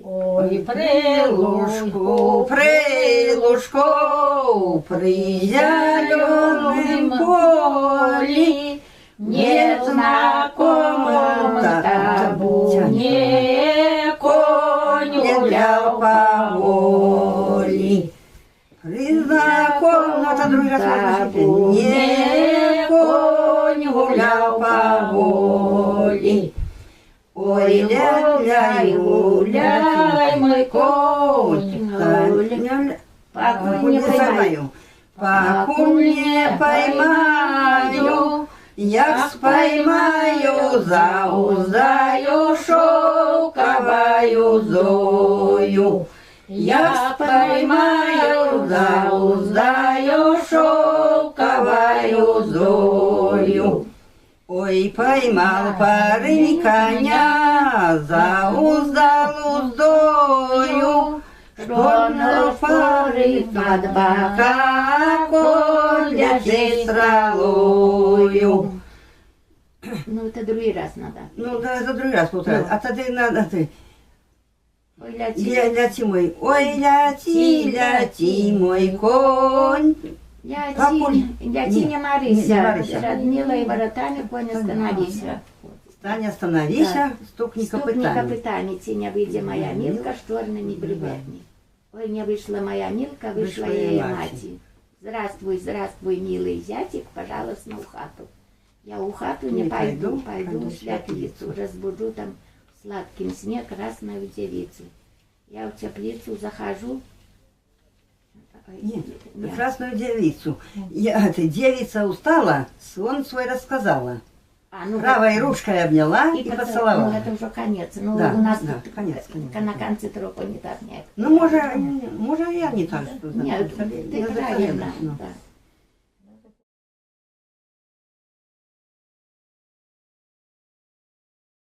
Ой, прилужку, прилужку, при зеленом полі, незнакомом табуне конь гулял по волі. При знакомом табуне конь гулял по волі. Ой, гуляй, гуляй, мой конь, покуль не поймаю, покуль не поймаю, як споймаю, зауздаю шелковою зою. Як поймаю, зауздаю шелковою зою. Ой, поймал парень коня, зауздал уздою, что на пары под бока конь лежит стрелою. Ну, это другий раз надо. Ну, да, это другий раз повторяю. А тоді надо ти. Ой, ляти. Ляти мой, ой, ляти мой конь. Ляти, не Марися, роднила и воротами конь остановися. Стань, остановися, стукни Стукни копытами. копытами, тень выйдя моя Милка с черными грибами. Ой, не вышла моя Милка, вышла ей мати. Здравствуй, здравствуй, милый зятик, пожалуйста, в хату. Я у хату не пойду, пойду в святlicу, разбуду там в сладким сне красную девицу. Я в теплицу захожу. Нет, красную девицу. Девица устала, сон свой рассказала. Ну, Правой ручкой обняла и поцеловала. Ну, это уже конец. Ну, Да, у нас да, тут конец. на конце тропа не так нет. Ну, может, я не так что Нет, ты Ну, правильно. ну. Да.